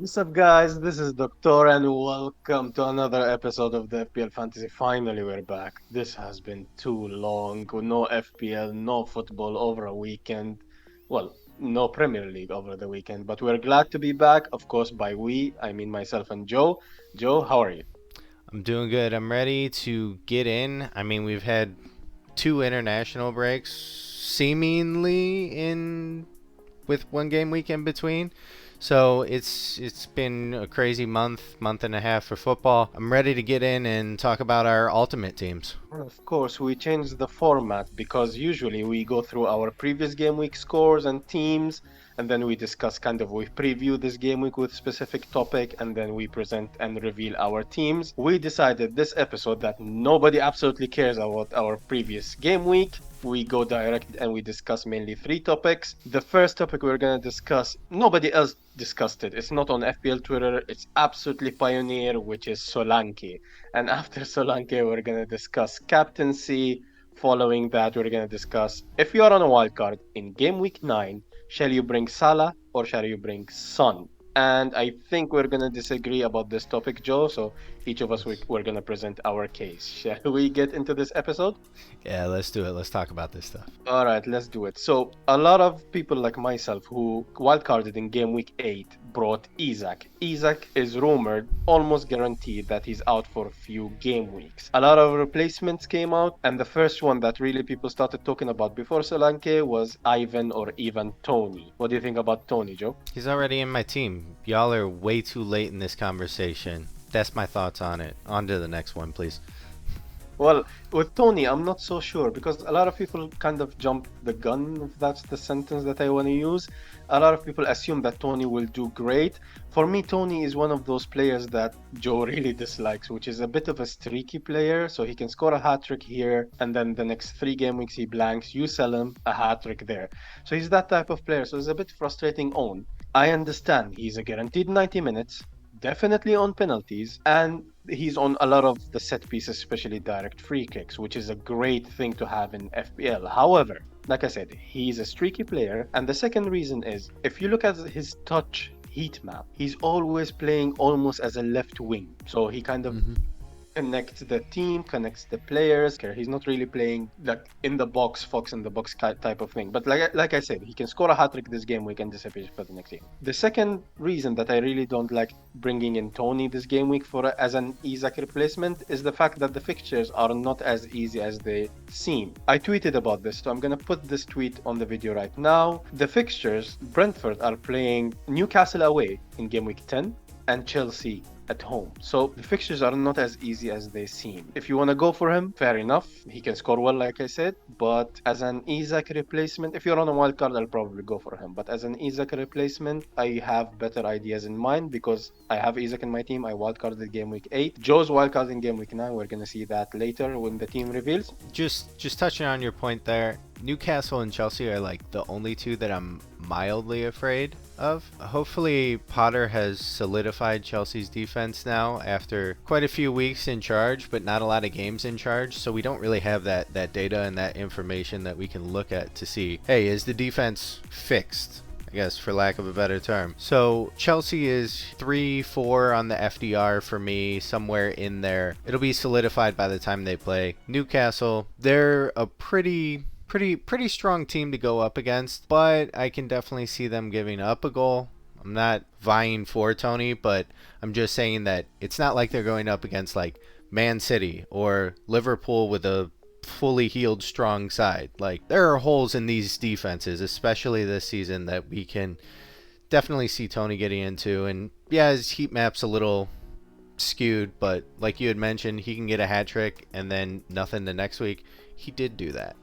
What's up, guys? This is Doctor, and welcome to another episode of the FPL Fantasy. Finally, we're back. This has been too long. No FPL, no football over a weekend. Well, no Premier League over the weekend, but we're glad to be back. Of course, by we, I mean myself and Joe. Joe, how are you? I'm doing good. I'm ready to get in. I mean, we've had two international breaks seemingly in with one game week in between. So it's been a crazy month and a half for football. I'm ready to get in and talk about our ultimate teams. Well, of course, we changed the format because usually we go through our previous game week scores and teams, and then we discuss we preview this game week with specific topic, and then we present and reveal our teams. We decided this episode that nobody absolutely cares about our previous game week. We go direct and we discuss mainly three topics. The first topic we're going to discuss, nobody else discussed it. It's not on FPL Twitter. It's absolutely pioneer, which is Solanke. And after Solanke, we're going to discuss captaincy. Following that, we're going to discuss if you are on a wildcard in game week 9, shall you bring Salah or shall you bring Son? And I think we're going to disagree about this topic, Joe. So each of us, we're going to present our case. Shall we get into this episode? Yeah, let's do it. Let's talk about this stuff. All right, let's do it. So, a lot of people like myself who wildcarded in game week 8 brought Isak. Isak is rumored, almost guaranteed, that he's out for a few game weeks. A lot of replacements came out, and the first one that really people started talking about before Solanke was Ivan or even Tony. What do you think about Tony, Joe? He's already in my team. Y'all are way too late in this conversation. That's my thoughts on it. On to the next one, please. Well, with Tony, I'm not so sure because a lot of people kind of jump the gun, if that's the sentence that I want to use. A lot of people assume that Tony will do great. For me, Tony is one of those players that Joe really dislikes, which is a bit of a streaky player. So he can score a hat trick here, and then the next three game weeks he blanks. You sell him a hat trick there. So he's that type of player. So it's a bit frustrating own. I understand he's a guaranteed 90 minutes, definitely on penalties, and he's on a lot of the set pieces, especially direct free kicks, which is a great thing to have in FPL. However, like I said, he's a streaky player, and the second reason is if you look at his touch heat map, he's always playing almost as a left wing. So he kind of Mm-hmm. connects the team, connects the players. He's not really playing like in the box, Fox in the box type of thing. But like I said, he can score a hat trick this game week and disappear for the next game. The second reason that I really don't like bringing in Tony this game week for as an Isak replacement is the fact that the fixtures are not as easy as they seem. I tweeted about this, so I'm gonna put this tweet on the video right now. The fixtures: Brentford are playing Newcastle away in game week 10 and Chelsea at home. So the fixtures are not as easy as they seem. If you want to go for him, fair enough. He can score well, like I said. But as an Isak replacement, if you're on a wild card, I'll probably go for him. But as an Isak replacement, I have better ideas in mind because I have Isak in my team. I wildcarded game week 8. Joe's wildcard in game week 9. We're going to see that later when the team reveals. Just touching on your point there, Newcastle and Chelsea are like the only two that I'm mildly afraid of. Hopefully Potter has solidified Chelsea's defense now after quite a few weeks in charge, but not a lot of games in charge, so we don't really have that data and that information that we can look at to see, hey, is the defense fixed? I guess, for lack of a better term. So Chelsea is 3-4 on the FDR for me, somewhere in there. It'll be solidified by the time they play. Newcastle, they're a pretty strong team to go up against, but I can definitely see them giving up a goal. I'm not vying for Tony, but I'm just saying that it's not like they're going up against like Man City or Liverpool with a fully healed strong side. Like, there are holes in these defenses, especially this season, that we can definitely see Tony getting into. And yeah, his heat map's a little skewed, but like you had mentioned, he can get a hat trick and then nothing the next week. He did do that,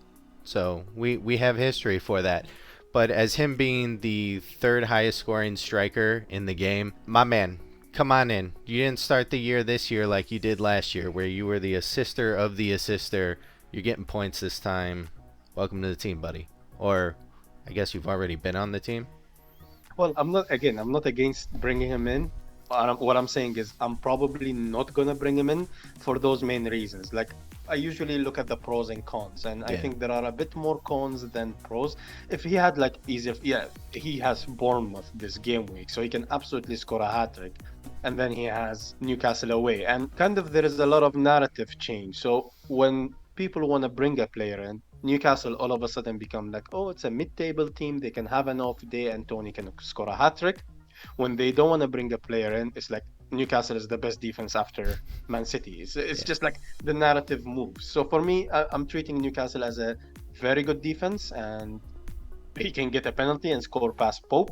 so we have history for that. But as him being the third highest scoring striker in the game, my man, come on in. You didn't start the year this year like you did last year, where you were the assister of the assister. You're getting points this time. Welcome to the team, buddy. Or I guess you've already been on the team. Well, I'm not against bringing him in. What I'm saying is I'm probably not going to bring him in for those main reasons. Like, I usually look at the pros and cons, and I Yeah. think there are a bit more cons than pros. If he had like easier, yeah, he has Bournemouth this game week, so he can absolutely score a hat trick, and then he has Newcastle away, and kind of there is a lot of narrative change. So when people want to bring a player in, Newcastle all of a sudden become like, oh, it's a mid-table team, they can have an off day, and Tony can score a hat trick. When they don't want to bring a player in, it's like Newcastle is the best defense after Man City. It's Yeah. just like the narrative moves. So for me, I'm treating Newcastle as a very good defense, and he can get a penalty and score past Pope.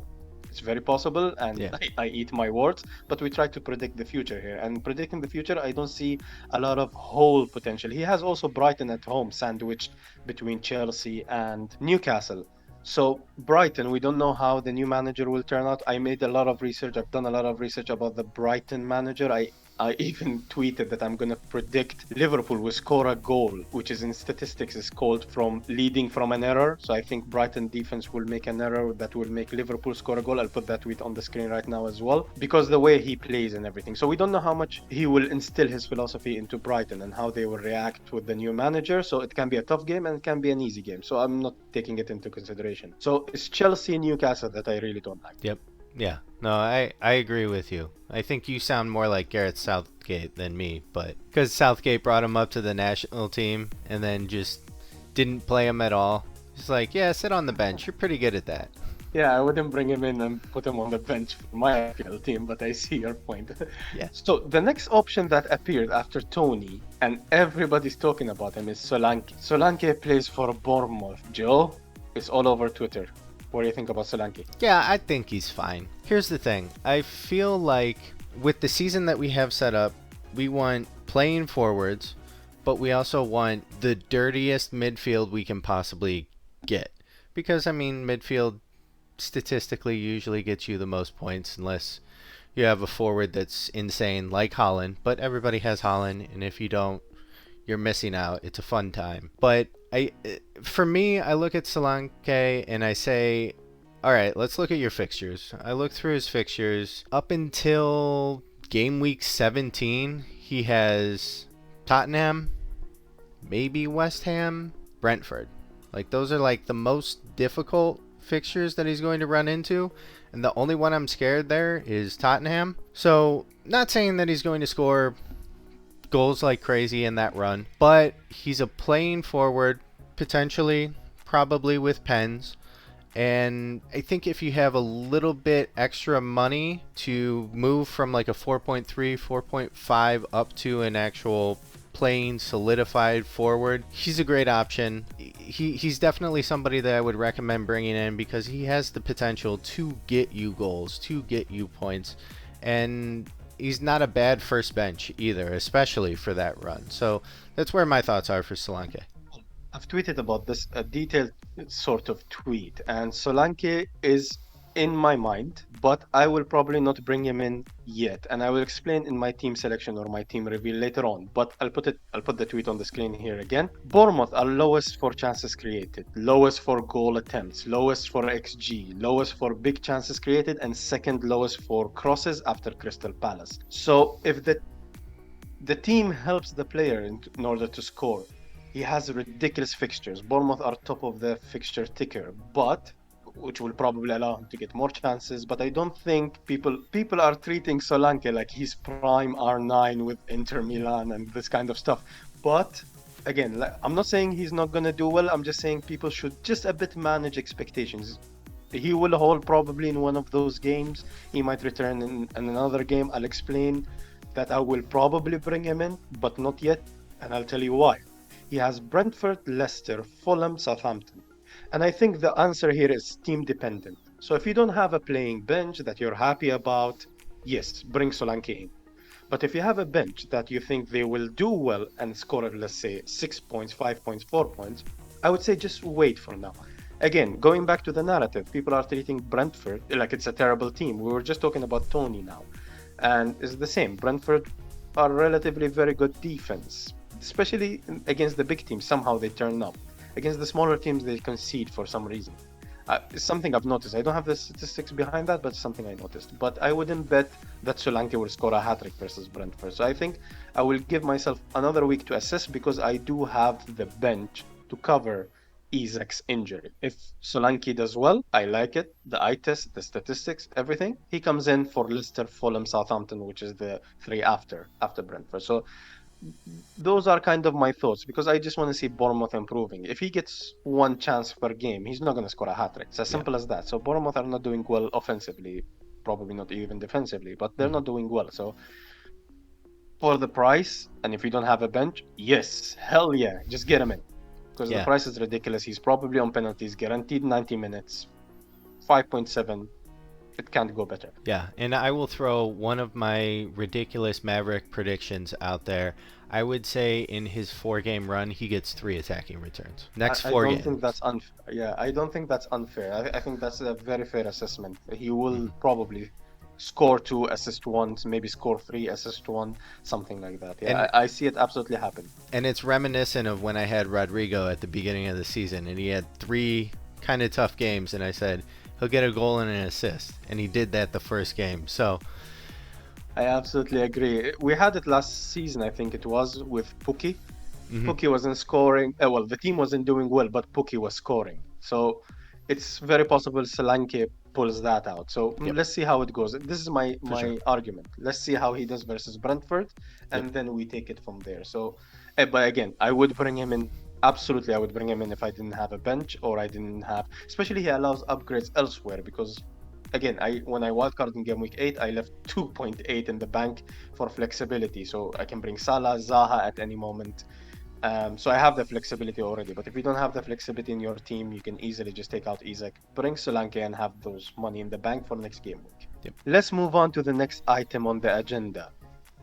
It's very possible, and Yeah. I eat my words. But we try to predict the future here, and predicting the future, I don't see a lot of whole potential. He has also Brighton at home, sandwiched between Chelsea and Newcastle. So Brighton, we don't know how the new manager will turn out. I made a lot of research. I've done a lot of research about the Brighton manager. I even tweeted that I'm going to predict Liverpool will score a goal, which is in statistics is called from leading from an error. So I think Brighton defense will make an error that will make Liverpool score a goal. I'll put that tweet on the screen right now as well, because the way he plays and everything. So we don't know how much he will instill his philosophy into Brighton and how they will react with the new manager. So it can be a tough game and it can be an easy game. So I'm not taking it into consideration. So it's Chelsea and Newcastle that I really don't like. Yep. Yeah. No, I agree with you. I think you sound more like Gareth Southgate than me, but because Southgate brought him up to the national team and then just didn't play him at all. He's like, yeah, sit on the bench. You're pretty good at that. Yeah, I wouldn't bring him in and put him on the bench for my FPL team, but I see your point. Yeah. So the next option that appeared after Tony, and everybody's talking about him, is Solanke. Solanke plays for Bournemouth. Joe, it's all over Twitter. What do you think about Solanke? Yeah, I think he's fine. Here's the thing. I feel like with the season that we have set up, we want playing forwards, but we also want the dirtiest midfield we can possibly get. Because, I mean, midfield statistically usually gets you the most points unless you have a forward that's insane like Holland. But everybody has Holland, and if you don't, you're missing out. It's a fun time. But for me, I look at Solanke and I say, all right, let's look at your fixtures. I look through his fixtures. Up until game week 17, he has Tottenham, maybe West Ham, Brentford. Like, those are like the most difficult fixtures that he's going to run into, and the only one I'm scared there is Tottenham. So, not saying that he's going to score goals like crazy in that run, but he's a playing forward, potentially, probably with pens. And I think if you have a little bit extra money to move from like a 4.3, 4.5 up to an actual playing solidified forward, he's a great option. He's definitely somebody that I would recommend bringing in because he has the potential to get you goals, to get you points, and he's not a bad first bench either, especially for that run. So that's where my thoughts are for Solanke. I've tweeted about this, a detailed sort of tweet, and Solanke is in my mind, but I will probably not bring him in yet, and I will explain in my team selection or my team reveal later on. But I'll put the tweet on the screen here again. Bournemouth are lowest for chances created, lowest for goal attempts, lowest for XG, lowest for big chances created, and second lowest for crosses after Crystal Palace. So if the team helps the player in order to score, he has ridiculous fixtures. Bournemouth are top of the fixture ticker, but which will probably allow him to get more chances. But I don't think people are treating Solanke like he's prime R9 with Inter Milan and this kind of stuff. But again, I'm not saying he's not gonna do well. I'm just saying people should just a bit manage expectations. He will hold probably in one of those games. He might return in another game. I'll explain that I will probably bring him in, but not yet, and I'll tell you why. He has Brentford, Leicester, Fulham, Southampton. And I think the answer here is team dependent. So if you don't have a playing bench that you're happy about, yes, bring Solanke in. But if you have a bench that you think they will do well and score, let's say, 6 points, 5 points, 4 points, I would say just wait for now. Again, going back to the narrative, people are treating Brentford like it's a terrible team. We were just talking about Toney now. And it's the same. Brentford are relatively very good defense, especially against the big teams. Somehow they turn up. Against the smaller teams, they concede for some reason. It's something I've noticed. I don't have the statistics behind that, but it's something I noticed. But I wouldn't bet that Solanke will score a hat trick versus Brentford. So I think I will give myself another week to assess because I do have the bench to cover Isak's injury. If Solanke does well, I like it. The eye test, the statistics, everything. He comes in for Leicester, Fulham, Southampton, which is the three after Brentford. So those are kind of my thoughts because I just want to see Bournemouth improving. If he gets one chance per game, he's not going to score a hat trick. It's as Yeah. simple as that. So Bournemouth are not doing well offensively, probably not even defensively, but they're not doing well. So for the price, and if you don't have a bench, yes, hell yeah, just get him in because the Yeah. price is ridiculous. He's probably on penalties, guaranteed 90 minutes, 5.7. It can't go better. Yeah, and I will throw one of my ridiculous Maverick predictions out there. I would say in his 4-game run, he gets 3 attacking returns. Next I 4 don't games. think that's unfair. Yeah, I don't think that's unfair. I think that's a very fair assessment. He will probably score 2, assist 1, maybe score 3, assist 1, something like that. Yeah, And I see it absolutely happen. and it's reminiscent of when I had Rodrigo at the beginning of the season, and he had 3 kind of tough games, and I said he'll get a goal and an assist, and he did that the first game. So I absolutely agree. We had it last season, I think it was, with Pukki. Pukki wasn't scoring. Well, the team wasn't doing well, but Pukki was scoring. So it's very possible Solanke pulls that out. So Yep. let's see how it goes. This is my sure. argument. Let's see how he does versus Brentford, and then we take it from there. So, but again, I would bring him in. Absolutely, I would bring him in if I didn't have a bench or I didn't have. Especially he allows upgrades elsewhere because, again, when I wildcard in game week 8, I left 2.8 in the bank for flexibility, so I can bring Salah, Zaha at any moment. So I have the flexibility already, but if you don't have the flexibility in your team, you can easily just take out Isak, bring Solanke, and have those money in the bank for next game week. Yep. Let's move on to the next item on the agenda.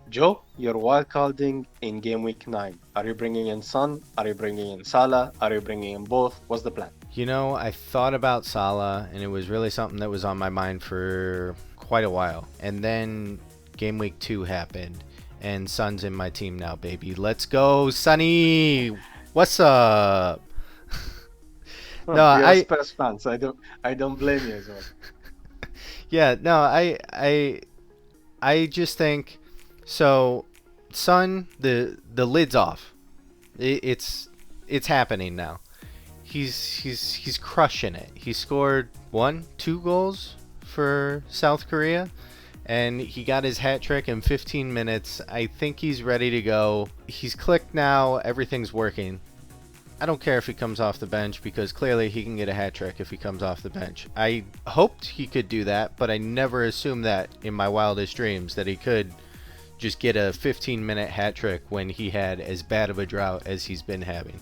Joe, you're wildcarding in game week 9. Are you bringing in Son? Are you bringing in Salah? Are you bringing in both? What's the plan? You know, I thought about Salah, and it was really something that was on my mind for quite a while. And then game week 2 happened, and Son's in my team now, baby. Let's go, Sonny! What's up? No, No, you're a Spurs fan, so I don't blame you as well. Yeah, no, I just think so. Son, the lid's off. It's happening now. He's crushing it. He scored 2 goals for South Korea, and he got his hat trick in 15 minutes. I think he's ready to go. He's clicked now. Everything's working. I don't care if he comes off the bench because clearly he can get a hat trick if he comes off the bench. I hoped he could do that, but I never assumed that in my wildest dreams that he could just get a 15-minute hat trick when he had as bad of a drought as he's been having.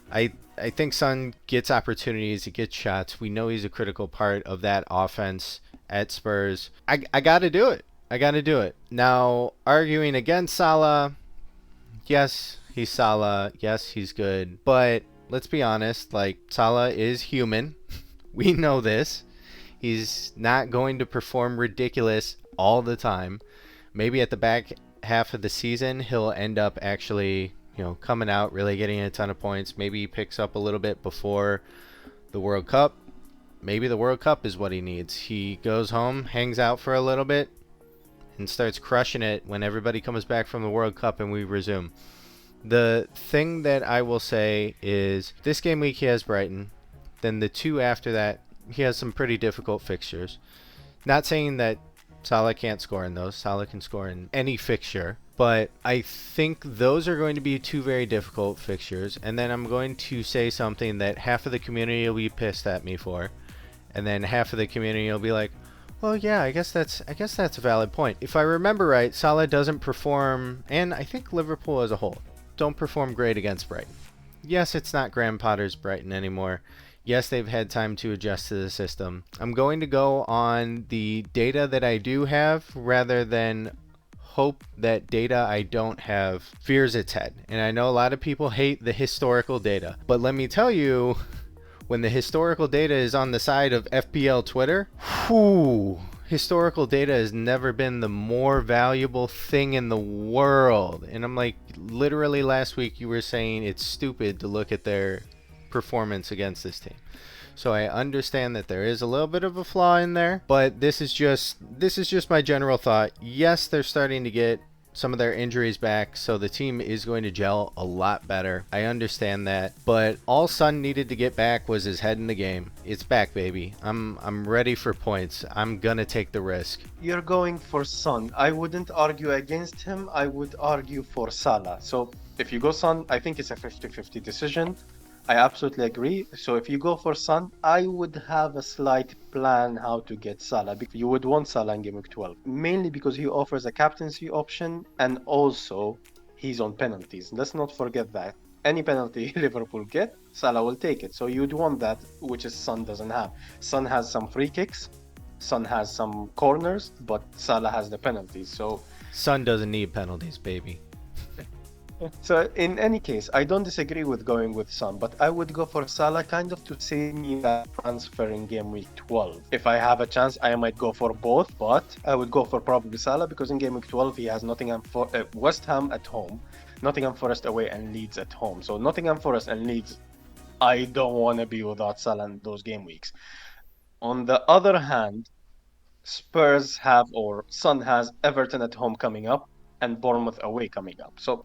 I think Son gets opportunities, he gets shots. We know he's a critical part of that offense at Spurs. I got to do it. I got to do it. Now, arguing against Salah, yes, he's Salah. Yes, he's good. But let's be honest, like, Salah is human. We know this. He's not going to perform ridiculous all the time. Maybe at the back half of the season, he'll end up actually, coming out, really getting a ton of points. Maybe he picks up a little bit before the World Cup. Maybe the World Cup is what he needs. He goes home, hangs out for a little bit, and starts crushing it when everybody comes back from the World Cup and we resume. The thing that I will say is this game week he has Brighton. Then the 2 after that, he has some pretty difficult fixtures. Not saying that Salah can't score in those. Salah can score in any fixture. But I think those are going to be 2 very difficult fixtures. And then I'm going to say something that half of the community will be pissed at me for. And then half of the community will be like, well, yeah, I guess that's a valid point. If I remember right, Salah doesn't perform, and I think Liverpool as a whole, don't perform great against Brighton. Yes, it's not Graham Potter's Brighton anymore. Yes, they've had time to adjust to the system. I'm going to go on the data that I do have rather than hope that data I don't have fears its head. And I know a lot of people hate the historical data, but let me tell you, when the historical data is on the side of FPL Twitter, historical data has never been the more valuable thing in the world. And I'm like, literally last week you were saying it's stupid to look at their performance against this team. So I understand that there is a little bit of a flaw in there, but this is just my general thought. Yes, they're starting to get some of their injuries back, so the team is going to gel a lot better. I understand that, but all Son needed to get back was his head in the game. It's back, baby. I'm ready for points. I'm gonna take the risk. You're going for Son. I wouldn't argue against him. I would argue for Salah. So if you go Son, I think it's a 50-50 decision. I absolutely agree. So if you go for Son, I would have a slight plan how to get Salah. You would want Salah in Game Week 12, mainly because he offers a captaincy option and also he's on penalties. Let's not forget that. Any penalty Liverpool get, Salah will take it. So you'd want that, which is Son doesn't have. Son has some free kicks, Son has some corners, but Salah has the penalties. So Son doesn't need penalties, baby. So in any case, I don't disagree with going with Son, but I would go for Salah kind of to save me that transfer in game week 12. If I have a chance, I might go for both, but I would go for probably Salah because in game week 12 he has West Ham at home, Nottingham Forest away, and Leeds at home. So Nottingham Forest and Leeds, I don't want to be without Salah in those game weeks. On the other hand, Spurs have, or Son has, Everton at home coming up and Bournemouth away coming up. So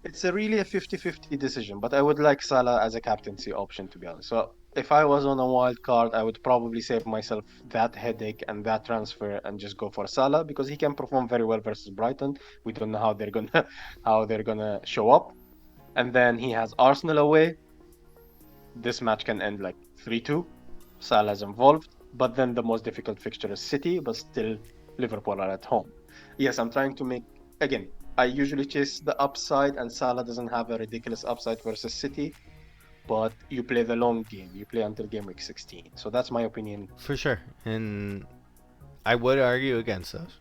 it's really a 50-50 decision, but I would like Salah as a captaincy option, to be honest. So if I was on a wild card, I would probably save myself that headache and that transfer and just go for Salah because he can perform very well versus Brighton. We don't know how they're gonna show up. And then he has Arsenal away. This match can end like 3-2. Salah's involved, but then the most difficult fixture is City, but still Liverpool are at home. Yes, I'm trying to make, again, I usually chase the upside, and Salah doesn't have a ridiculous upside versus City, but you play the long game. You play until game week 16. So that's my opinion. For sure. And I would argue against those.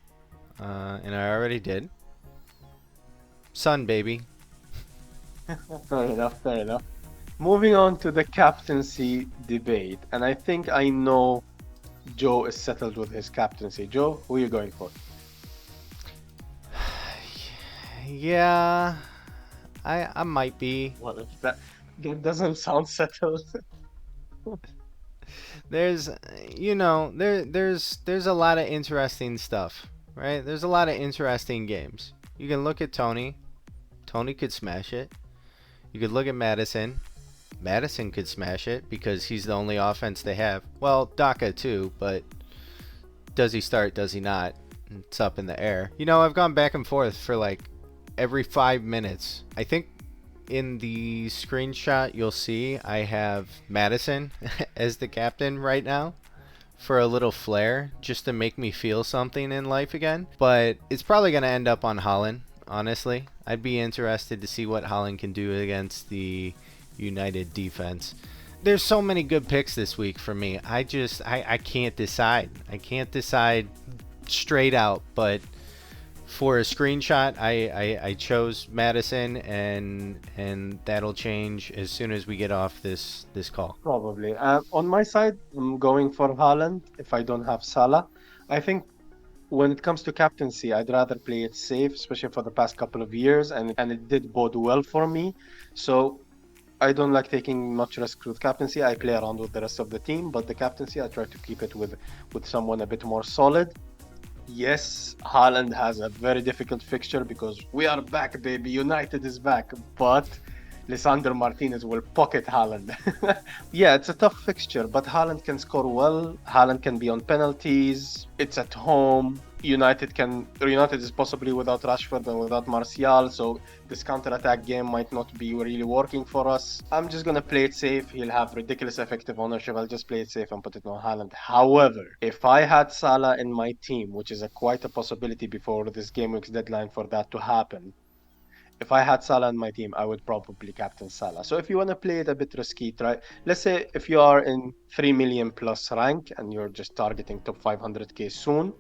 And I already did. Son, baby. Fair enough. Moving on to the captaincy debate, and I think I know Joe is settled with his captaincy. Joe, who are you going for? Yeah, I might be. Well, if that doesn't sound settled. There's there's a lot of interesting stuff, right? There's a lot of interesting games. You can look at Toney. Toney could smash it. You could look at Madison. Madison could smash it because he's the only offense they have. Well, Daka too, but does he start? Does he not? It's up in the air. I've gone back and forth for like every 5 minutes. I think in the screenshot you'll see I have Madison as the captain right now for a little flair, just to make me feel something in life again. But it's probably going to end up on Haaland, honestly. I'd be interested to see what Haaland can do against the United defense. There's so many good picks this week for me. I can't decide. I can't decide straight out, but for a screenshot, I chose Madison, and that'll change as soon as we get off this call. Probably. On my side, I'm going for Haaland if I don't have Salah. I think when it comes to captaincy, I'd rather play it safe, especially for the past couple of years, and it did bode well for me. So I don't like taking much risk with captaincy. I play around with the rest of the team, but the captaincy, I try to keep it with someone a bit more solid. Yes, Haaland has a very difficult fixture because we are back, baby. United is back, but Lisandro Martinez will pocket Haaland. Yeah, it's a tough fixture, but Haaland can score well. Haaland can be on penalties. It's at home. United is possibly without Rashford and without Martial, so this counter-attack game might not be really working for us. I'm just gonna play it safe. He'll have ridiculous effective ownership. I'll just play it safe and put it on Haaland. However, if I had Salah in my team, which is quite a possibility before this game week's deadline for that to happen, if I had Salah in my team, I would probably captain Salah. So if you want to play it a bit risky, try. Let's say if you are in 3 million plus rank and you're just targeting top 500k soon,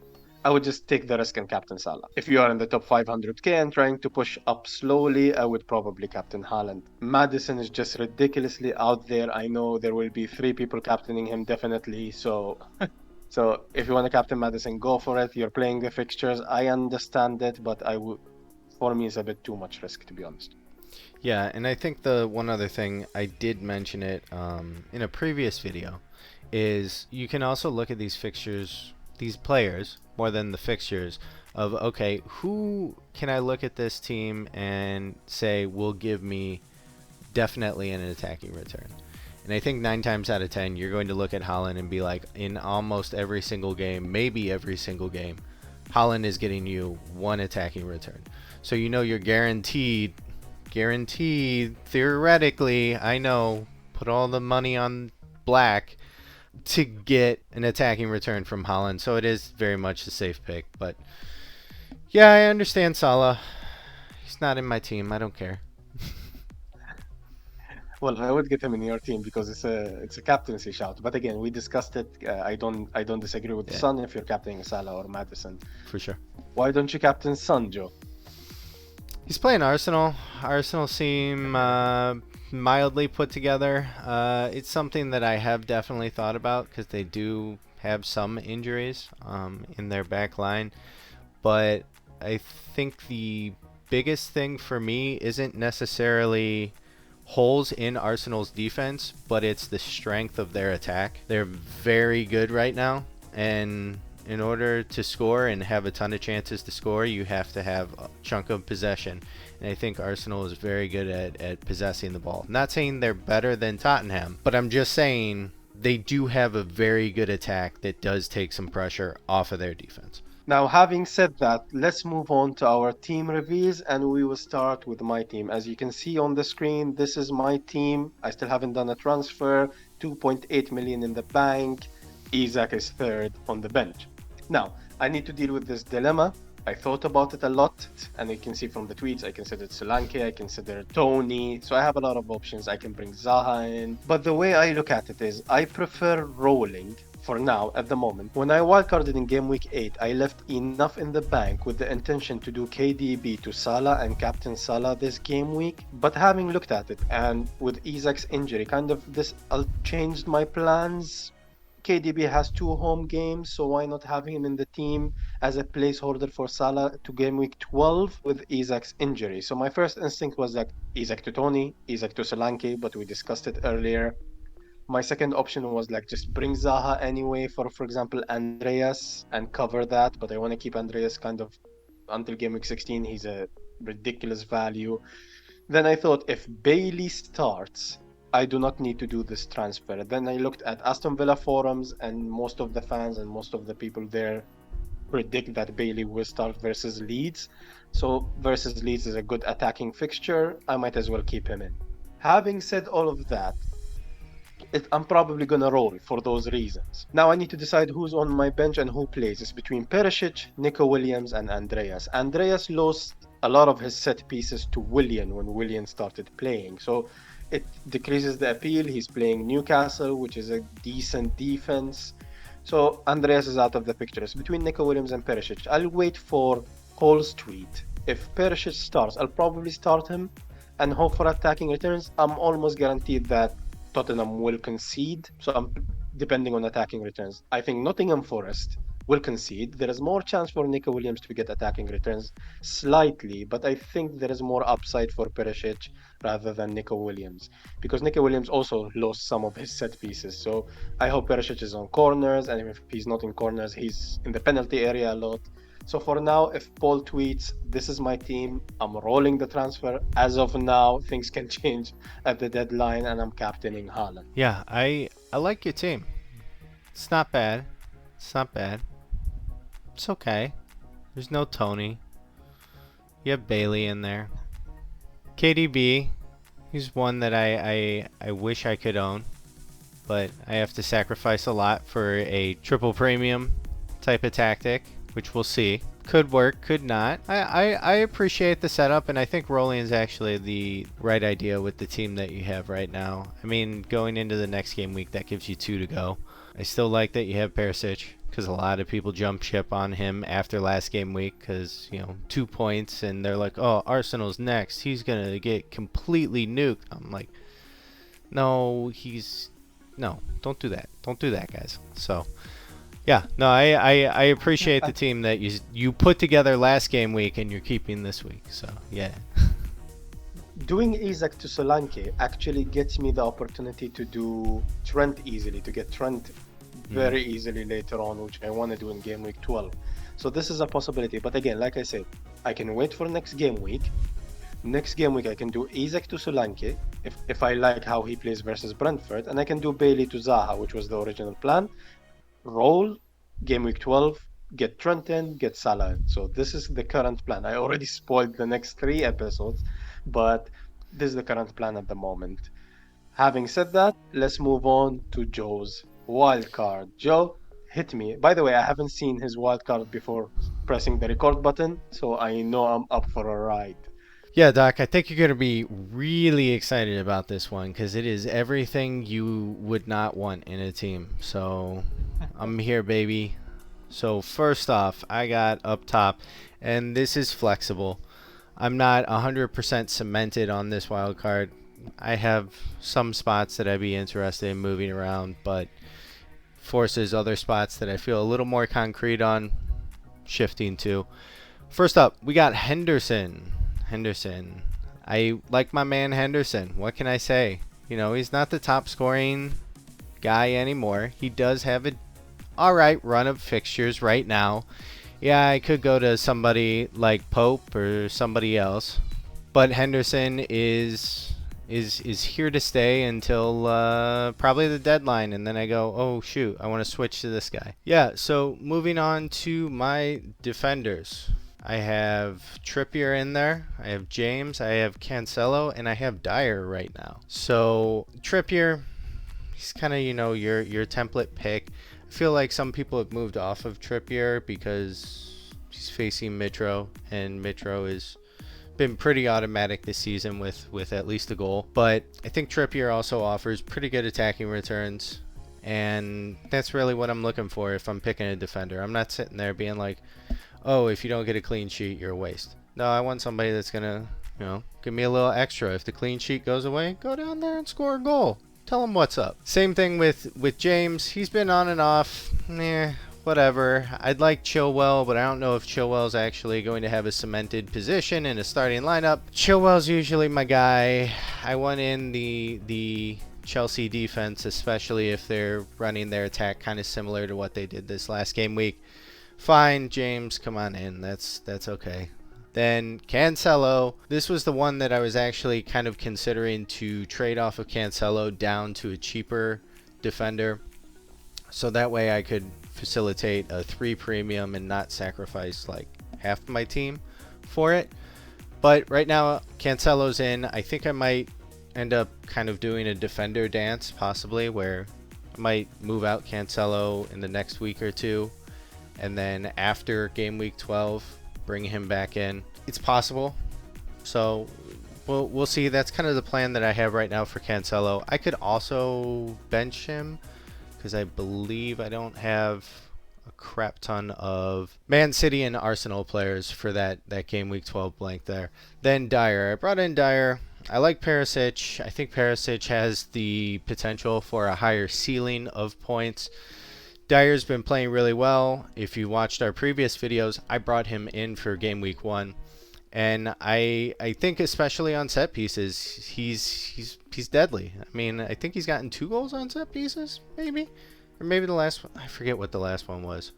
I would just take the risk and captain Salah. If you are in the top 500k and trying to push up slowly, I would probably captain Haaland. Madison is just ridiculously out there. I know there will be 3 people captaining him definitely. So if you want to captain Madison, go for it. You're playing the fixtures. I understand it, but for me, it's a bit too much risk, to be honest. Yeah, and I think the one other thing I did mention it in a previous video is you can also look at these fixtures, these players, more than the fixtures of, okay, who can I look at this team and say will give me definitely an attacking return? And I think 9 times out of 10, you're going to look at Haaland and be like, in almost every single game, maybe every single game, Haaland is getting you 1 attacking return. So you know you're guaranteed, theoretically, I know, put all the money on black to get an attacking return from Haaland. So it is very much a safe pick. But yeah, I understand Salah. He's not in my team. I don't care. Well, I would get him in your team because it's a captaincy shout. But again, we discussed it. I don't disagree with Yeah. Son if you're captaining Salah or Madison. For sure. Why don't you captain Son, Joe? He's playing Arsenal. Arsenal seem mildly put together. It's something that I have definitely thought about because they do have some injuries in their back line. But I think the biggest thing for me isn't necessarily holes in Arsenal's defense, but it's the strength of their attack. They're very good right now, and in order to score and have a ton of chances to score, you have to have a chunk of possession. And I think Arsenal is very good at possessing the ball. I'm not saying they're better than Tottenham, but I'm just saying they do have a very good attack that does take some pressure off of their defense. Now, having said that, let's move on to our team reviews, and we will start with my team. As you can see on the screen, this is my team. I still haven't done a transfer, 2.8 million in the bank. Isak is third on the bench. Now, I need to deal with this dilemma. I thought about it a lot, and you can see from the tweets, I considered Solanke, I considered Toney, so I have a lot of options. I can bring Zaha in. But the way I look at it is, I prefer rolling for now, at the moment. When I wildcarded in game week 8, I left enough in the bank with the intention to do KDB to Salah and captain Salah this game week. But having looked at it, and with Isak's injury, kind of this changed my plans. KDB has 2 home games, so why not have him in the team as a placeholder for Salah to game week 12 with Isak's injury? So my first instinct was like Isak to Toney, Isak to Solanke, but we discussed it earlier. My second option was like just bring Zaha anyway for example, Andreas and cover that, but I want to keep Andreas kind of until game week 16. He's a ridiculous value. Then I thought if Bailey starts, I do not need to do this transfer. Then I looked at Aston Villa forums, and most of the fans and most of the people there predict that Bailey will start versus Leeds. So versus Leeds is a good attacking fixture. I might as well keep him in. Having said all of that, I'm probably going to roll for those reasons. Now I need to decide who's on my bench and who plays. It's between Perisic, Nico Williams, and Andreas. Andreas lost a lot of his set pieces to Willian when Willian started playing. So it decreases the appeal. He's playing Newcastle, which is a decent defense. So Andreas is out of the picture. It's between Nico Williams and Perisic. I'll wait for Cole's tweet. If Perisic starts, I'll probably start him and hope for attacking returns. I'm almost guaranteed that Tottenham will concede, so I'm depending on attacking returns. I think Nottingham Forest will concede. There is more chance for Nico Williams to get attacking returns slightly, but I think there is more upside for Perisic rather than Nico Williams, because Nico Williams also lost some of his set pieces. So I hope Perisic is on corners, and if he's not in corners, he's in the penalty area a lot. So for now, if Paul tweets, this is my team, I'm rolling the transfer. As of now, things can change at the deadline, and I'm captaining Haaland. Yeah, I like your team. It's not bad. It's not bad. It's okay. There's no Toney. You have Bailey in there. KDB, he's one that I wish I could own, but I have to sacrifice a lot for a triple premium type of tactic, which we'll see. Could work, could not. I appreciate the setup, and I think rolling is actually the right idea with the team that you have right now. I mean, going into the next game week, that gives you 2 to go. I still like that you have Perisic, because a lot of people jump ship on him after last game week because, 2 points, and they're like, oh, Arsenal's next. He's going to get completely nuked. I'm like, no, don't do that. Don't do that, guys. So, yeah, no, I appreciate the team that you put together last game week and you're keeping this week. So, yeah. doing Isak to Solanke actually gets me the opportunity to do Trent easily, to get Trent very easily later on, which I want to do in game week 12. So this is a possibility. But again, like I said, I can wait for next game week. Next game week, I can do Isak to Solanke if I like how he plays versus Brentford, and I can do Bailey to Zaha, which was the original plan. Roll game week 12, get Trent in, get Salah in. So this is the current plan. I already spoiled the next 3 episodes, but this is the current plan at the moment. Having said that, let's move on to Joe's wildcard. Joe, hit me. By the way, I haven't seen his wildcard before pressing the record button, so I know I'm up for a ride. Yeah, Doc, I think you're going to be really excited about this one because it is everything you would not want in a team. So I'm here, baby. So first off, I got up top, and this is flexible. I'm not 100% cemented on this wild card. I have some spots that I'd be interested in moving around, but forces other spots that I feel a little more concrete on shifting to. First up, we got Henderson. I like my man Henderson. What can I say? You know, he's not the top scoring guy anymore. He does have a alright run of fixtures right now. Yeah, I could go to somebody like Pope or somebody else, but Henderson is here to stay until probably the deadline, and then I go, oh shoot, I want to switch to this guy. Yeah, so moving on to my defenders. I have Trippier in there, I have James, I have Cancelo, and I have Dyer right now. So Trippier, he's kind of, you know, your template pick. I feel like some people have moved off of Trippier because he's facing Mitro, and Mitro has been pretty automatic this season with at least a goal. But I think Trippier also offers pretty good attacking returns, and that's really what I'm looking for if I'm picking a defender. I'm not sitting there being like, oh, if you don't get a clean sheet, you're a waste. No, I want somebody that's going to, you know, give me a little extra. If the clean sheet goes away, go down there and score a goal. Tell him what's up. Same thing with James. He's been on and off. Whatever. I'd like Chilwell, but I don't know if Chilwell's actually going to have a cemented position in a starting lineup. Chilwell's usually my guy. I want in the Chelsea defense, especially if they're running their attack kind of similar to what they did this last game week. Fine, James, come on in. That's okay. Then Cancelo. This was the one that I was actually kind of considering to trade off of Cancelo down to a cheaper defender, so that way I could facilitate a 3 premium and not sacrifice like half my team for it. But right now Cancelo's in. I think I might end up kind of doing a defender dance, possibly, where I might move out Cancelo in the next week or two, and then after game week 12 bring him back in. It's possible, so we'll see. That's kind of the plan that I have right now for Cancelo. I could also bench him because I believe I don't have a crap ton of Man City and Arsenal players for that game week 12 blank there. Then Dyer. I brought in Dyer. I like Perisic. I think Perisic has the potential for a higher ceiling of points. Dyer's been playing really well. If you watched our previous videos, I brought him in for game week 1. And I think especially on set pieces, he's deadly. I mean, I think he's gotten 2 goals on set pieces, maybe? Or maybe the last one, I forget what the last one was.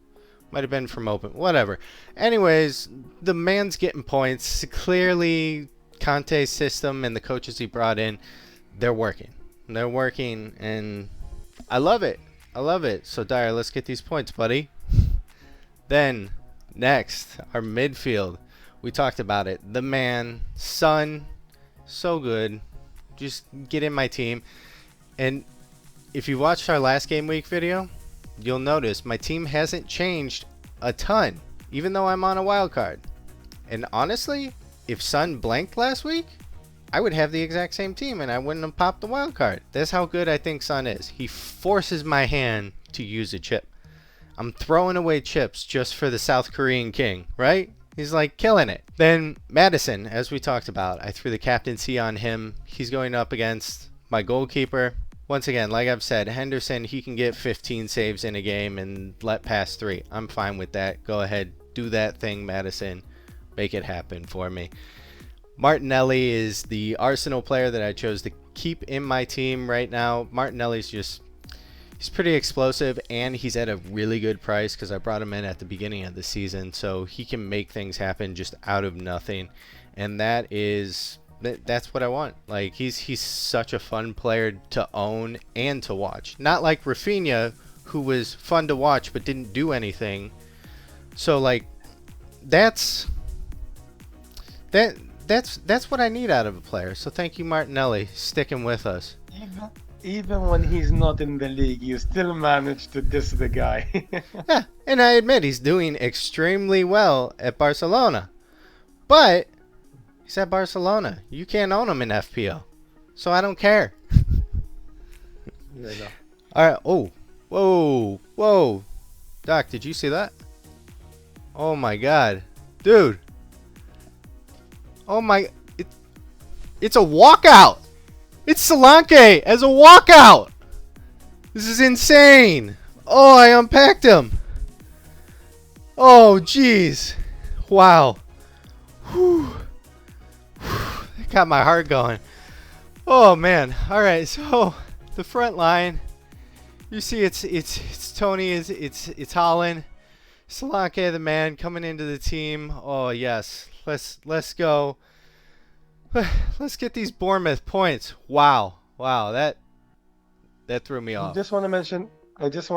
Might have been from open, whatever. Anyways, the man's getting points. Clearly, Conte's system and the coaches he brought in, they're working. They're working, and I love it. I love it. So, Dyer, let's get these points, buddy. Then, next, our midfield. We talked about it. The man, Son, so good. Just get in my team. And if you watched our last game week video, you'll notice my team hasn't changed a ton, even though I'm on a wild card. And honestly, if Son blanked last week, I would have the exact same team and I wouldn't have popped the wild card. That's how good I think Son is. He forces my hand to use a chip. I'm throwing away chips just for the South Korean king, right? He's like killing it. Then Madison, as we talked about, I threw the captaincy on him. He's going up against my goalkeeper. Once again, like I've said, Henderson, he can get 15 saves in a game and let pass 3. I'm fine with that. Go ahead, do that thing, Madison. Make it happen for me. Martinelli is the Arsenal player that I chose to keep in my team right now. Martinelli's just, he's pretty explosive, and he's at a really good price because I brought him in at the beginning of the season, so he can make things happen just out of nothing, and that's what I want. Like, he's such a fun player to own and to watch. Not like Rafinha, who was fun to watch but didn't do anything. So like, that's that's what I need out of a player. So thank you, Martinelli, sticking with us. Even when he's not in the league, you still manage to diss the guy. Yeah, and I admit he's doing extremely well at Barcelona. But he's at Barcelona. You can't own him in FPL. So I don't care. There you go. All right. Oh, whoa. Doc, did you see that? Oh my God. Dude. Oh my. It's a walkout. It's Solanke as a walkout. This is insane. Oh, I unpacked him. Oh, jeez. Wow. Whew. That got my heart going. Oh man. All right. So the front line. You see, it's Toney. It's Holland. Solanke, the man, coming into the team. Oh yes. Let's go. Let's get these Bournemouth points. Wow. That threw me off. I just want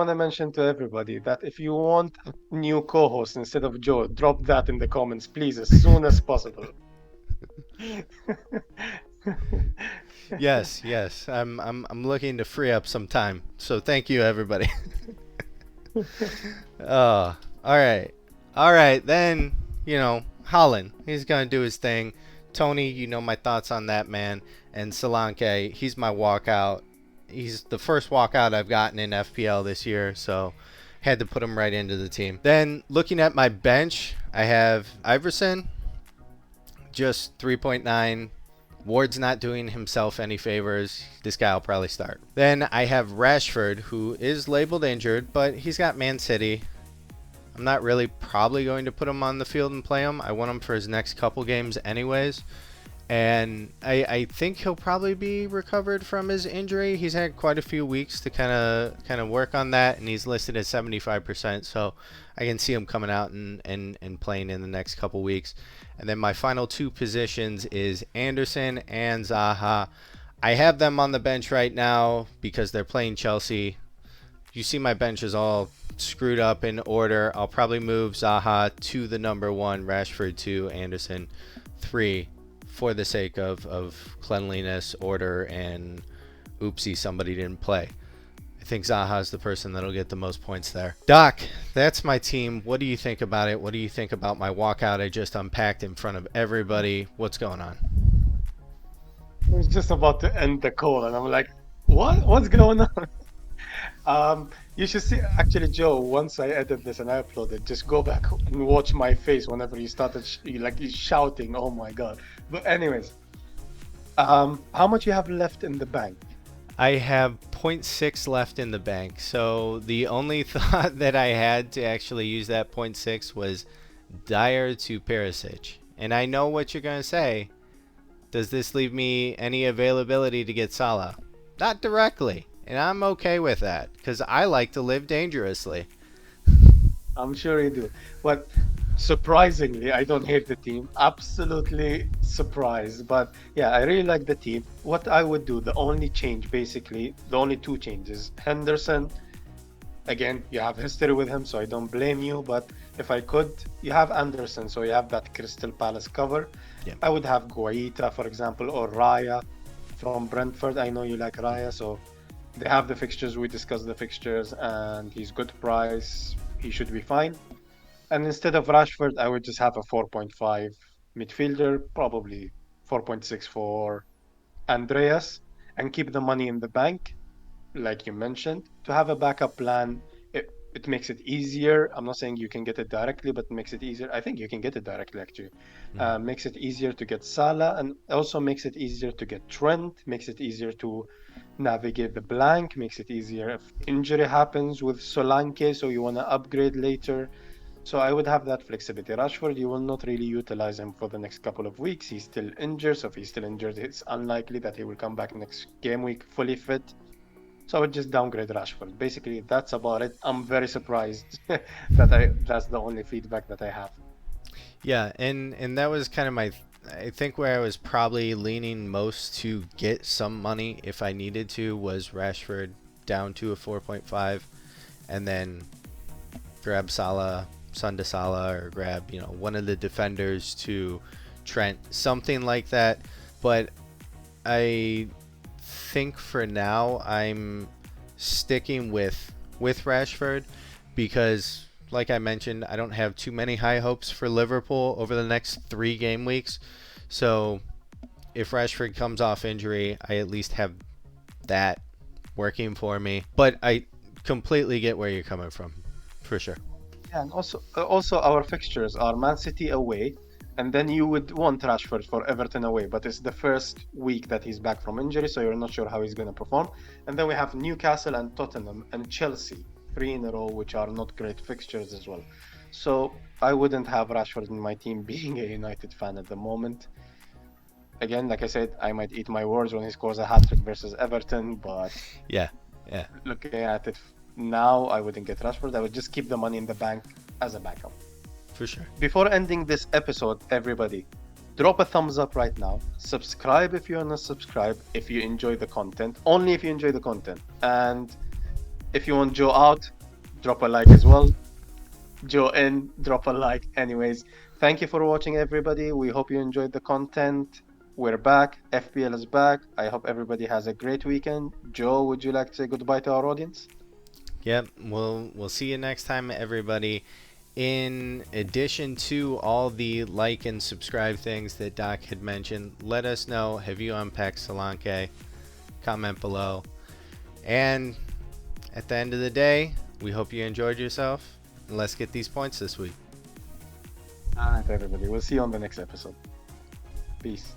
to mention to everybody that if you want a new co-host instead of Joe, drop that in the comments, please, as soon as possible. Yes. I'm looking to free up some time. So thank you, everybody. All right. Then, Holland, he's gonna do his thing. Toney, you know my thoughts on that man. And Solanke, he's my walkout. He's the first walkout I've gotten in FPL this year, so had to put him right into the team. Then looking at my bench, I have Iverson, just 3.9. Ward's not doing himself any favors. This guy will probably start. Then I have Rashford, who is labeled injured, but he's got Man City. I'm not really probably going to put him on the field and play him. I want him for his next couple games anyways. And I think he'll probably be recovered from his injury. He's had quite a few weeks to kind of work on that, and he's listed at 75%. So I can see him coming out and playing in the next couple weeks. And then my final two positions is Anderson and Zaha. I have them on the bench right now because they're playing Chelsea. You see my bench is all screwed up in order. I'll probably move Zaha to the number 1, Rashford 2, Anderson 3. For the sake of cleanliness, order, and oopsie, somebody didn't play. I think Zaha's the person that'll get the most points there. Doc, that's my team. What do you think about it? What do you think about my walkout I just unpacked in front of everybody? What's going on? I was just about to end the call, and I'm like, what's going on? You should see, actually, Joe, once I edit this and I upload it, just go back and watch my face whenever you started shouting, oh my God. But anyways, how much you have left in the bank? I have 0.6 left in the bank. So the only thought that I had to actually use that 0.6 was Dyer to Perisic. And I know what you're going to say. Does this leave me any availability to get Salah? Not directly. And I'm okay with that because I like to live dangerously. I'm sure you do. But surprisingly, I don't hate the team. Absolutely surprised. But yeah, I really like the team. What I would do, the only change, basically, the only two changes. Henderson, again, you have history with him, so I don't blame you. But if I could, you have Anderson, so you have that Crystal Palace cover. Yeah. I would have Guaita, for example, or Raya from Brentford. I know you like Raya, so they have the fixtures. We discussed the fixtures, and he's good price. He should be fine. And instead of Rashford, I would just have a 4.5 midfielder, probably 4.6 for Andreas, and keep the money in the bank, like you mentioned, to have a backup plan. It makes it easier. I'm not saying you can get it directly, but it makes it easier. I think you can get it directly, actually. Makes it easier to get Salah, and also makes it easier to get Trent, makes it easier to navigate the blank, makes it easier if injury happens with Solanke, so you want to upgrade later. So I would have that flexibility. Rashford, you will not really utilize him for the next couple of weeks. He's still injured, so if he's still injured, it's unlikely that he will come back next game week fully fit. So I would just downgrade Rashford. Basically, that's about it. I'm very surprised that's the only feedback that I have. Yeah, and that was kind of I think where I was probably leaning most to get some money if I needed to was Rashford down to a 4.5, and then grab Salah, Son to Salah, or grab one of the defenders to Trent, something like that. But I think for now I'm sticking with Rashford because, like I mentioned, I don't have too many high hopes for Liverpool over the next 3 game weeks. So if Rashford comes off injury, I at least have that working for me. But I completely get where you're coming from, for sure. Yeah, and also our fixtures are Man City away, and then you would want Rashford for Everton away, but it's the first week that he's back from injury, so you're not sure how he's going to perform. And then we have Newcastle and Tottenham and Chelsea, 3 in a row, which are not great fixtures as well. So I wouldn't have Rashford in my team, being a United fan at the moment. Again, like I said, I might eat my words when he scores a hat-trick versus Everton, but Yeah. looking at it now, I wouldn't get Rashford. I would just keep the money in the bank as a backup. For sure. Before ending this episode, everybody, drop a thumbs up right now. Subscribe if you're not subscribed, if you enjoy the content. Only if you enjoy the content. And if you want Joe out, drop a like as well. Joe in, drop a like. Anyways, thank you for watching, everybody. We hope you enjoyed the content. We're back. FPL is back. I hope everybody has a great weekend. Joe, would you like to say goodbye to our audience? Yep. We'll see you next time, everybody. In addition to all the like and subscribe things that Doc had mentioned, let us know, have you unpacked Solanke? Comment below. And at the end of the day, we hope you enjoyed yourself. And let's get these points this week. All right, everybody. We'll see you on the next episode. Peace.